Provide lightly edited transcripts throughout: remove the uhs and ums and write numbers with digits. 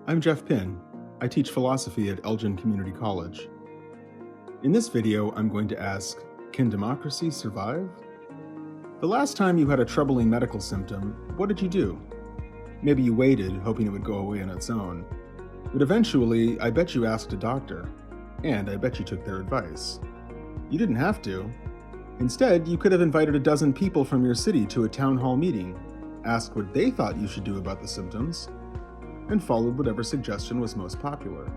I'm Geoff Pynn. I teach philosophy at Elgin Community College. In this video, I'm going to ask, can democracy survive? The last time you had a troubling medical symptom, what did you do? Maybe you waited, hoping it would go away on its own. But eventually, I bet you asked a doctor, and I bet you took their advice. You didn't have to. Instead, you could have invited a dozen people from your city to a town hall meeting, asked what they thought you should do about the symptoms, and followed whatever suggestion was most popular.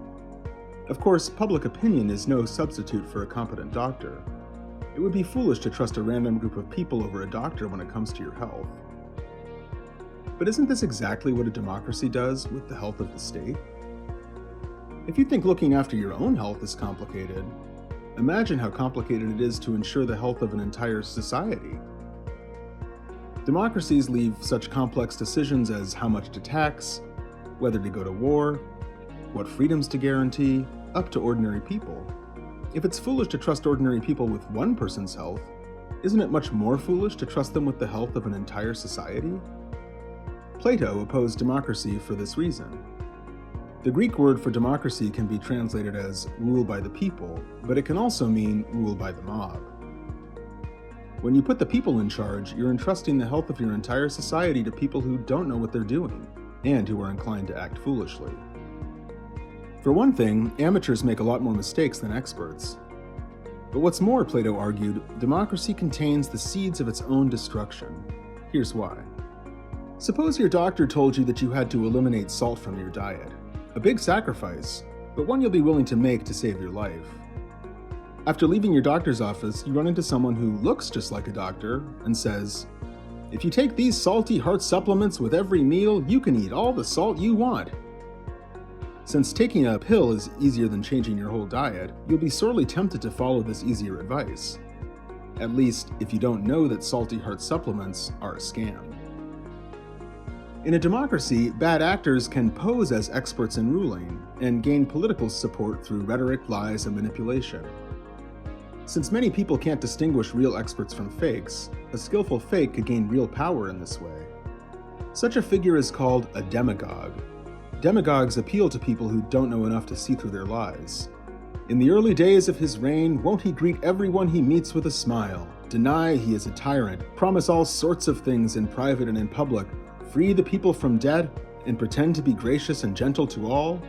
Of course, public opinion is no substitute for a competent doctor. It would be foolish to trust a random group of people over a doctor when it comes to your health. But isn't this exactly what a democracy does with the health of the state? If you think looking after your own health is complicated, imagine how complicated it is to ensure the health of an entire society. Democracies leave such complex decisions as how much to tax, whether to go to war, what freedoms to guarantee, up to ordinary people. If it's foolish to trust ordinary people with one person's health, isn't it much more foolish to trust them with the health of an entire society? Plato opposed democracy for this reason. The Greek word for democracy can be translated as rule by the people, but it can also mean rule by the mob. When you put the people in charge, you're entrusting the health of your entire society to people who don't know what they're doing, and who are inclined to act foolishly. For one thing, amateurs make a lot more mistakes than experts. But what's more, Plato argued, democracy contains the seeds of its own destruction. Here's why. Suppose your doctor told you that you had to eliminate salt from your diet. A big sacrifice, but one you'll be willing to make to save your life. After leaving your doctor's office, you run into someone who looks just like a doctor and says, "If you take these salty heart supplements with every meal, you can eat all the salt you want." Since taking a pill is easier than changing your whole diet, you'll be sorely tempted to follow this easier advice. At least, if you don't know that salty heart supplements are a scam. In a democracy, bad actors can pose as experts in ruling and gain political support through rhetoric, lies, and manipulation. Since many people can't distinguish real experts from fakes, a skillful fake could gain real power in this way. Such a figure is called a demagogue. Demagogues appeal to people who don't know enough to see through their lies. In the early days of his reign, won't he greet everyone he meets with a smile, deny he is a tyrant, promise all sorts of things in private and in public, free the people from debt, and pretend to be gracious and gentle to all?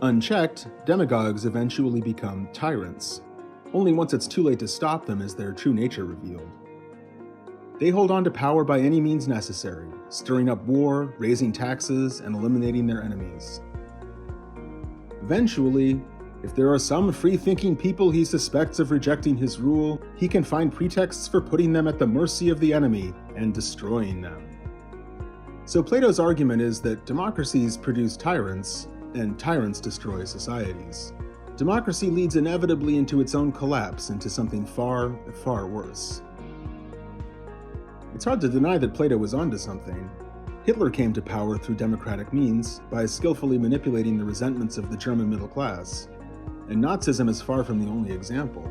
Unchecked, demagogues eventually become tyrants. Only once it's too late to stop them is their true nature revealed. They hold on to power by any means necessary, stirring up war, raising taxes, and eliminating their enemies. Eventually, if there are some free-thinking people he suspects of rejecting his rule, he can find pretexts for putting them at the mercy of the enemy and destroying them. So Plato's argument is that democracies produce tyrants, and tyrants destroy societies. Democracy leads inevitably into its own collapse, into something far, far worse. It's hard to deny that Plato was onto something. Hitler came to power through democratic means by skillfully manipulating the resentments of the German middle class. And Nazism is far from the only example.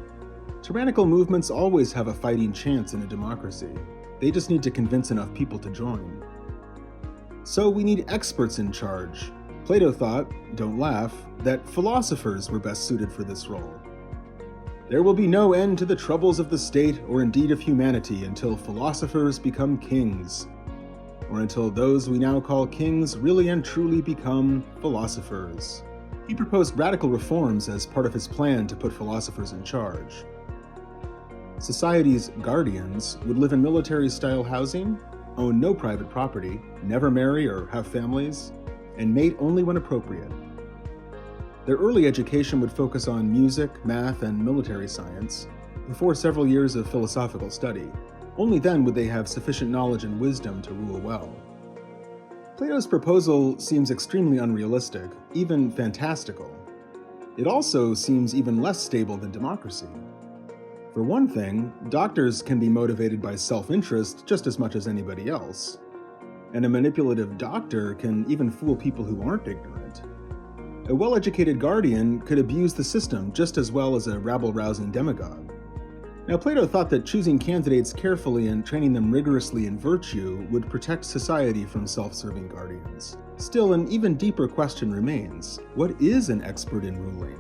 Tyrannical movements always have a fighting chance in a democracy. They just need to convince enough people to join. So we need experts in charge. Plato thought, don't laugh, that philosophers were best suited for this role. There will be no end to the troubles of the state or indeed of humanity until philosophers become kings, or until those we now call kings really and truly become philosophers. He proposed radical reforms as part of his plan to put philosophers in charge. Society's guardians would live in military-style housing, own no private property, never marry or have families, and mate only when appropriate. Their early education would focus on music, math, and military science, before several years of philosophical study. Only then would they have sufficient knowledge and wisdom to rule well. Plato's proposal seems extremely unrealistic, even fantastical. It also seems even less stable than democracy. For one thing, doctors can be motivated by self-interest just as much as anybody else. And a manipulative doctor can even fool people who aren't ignorant. A well-educated guardian could abuse the system just as well as a rabble-rousing demagogue. Now, Plato thought that choosing candidates carefully and training them rigorously in virtue would protect society from self-serving guardians. Still, an even deeper question remains: what is an expert in ruling?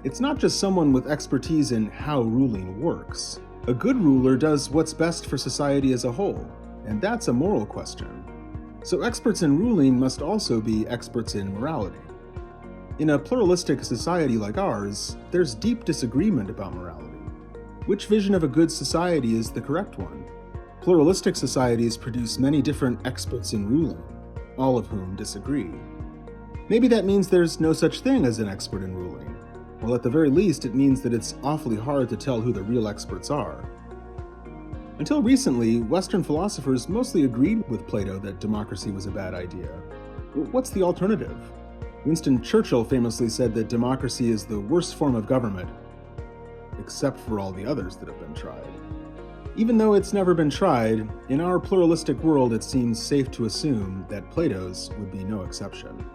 It's not just someone with expertise in how ruling works. A good ruler does what's best for society as a whole, and that's a moral question. So experts in ruling must also be experts in morality. In a pluralistic society like ours, there's deep disagreement about morality. Which vision of a good society is the correct one? Pluralistic societies produce many different experts in ruling, all of whom disagree. Maybe that means there's no such thing as an expert in ruling. Well, at the very least, it means that it's awfully hard to tell who the real experts are. Until recently, Western philosophers mostly agreed with Plato that democracy was a bad idea. What's the alternative? Winston Churchill famously said that democracy is the worst form of government, except for all the others that have been tried. Even though it's never been tried, in our pluralistic world it seems safe to assume that Plato's would be no exception.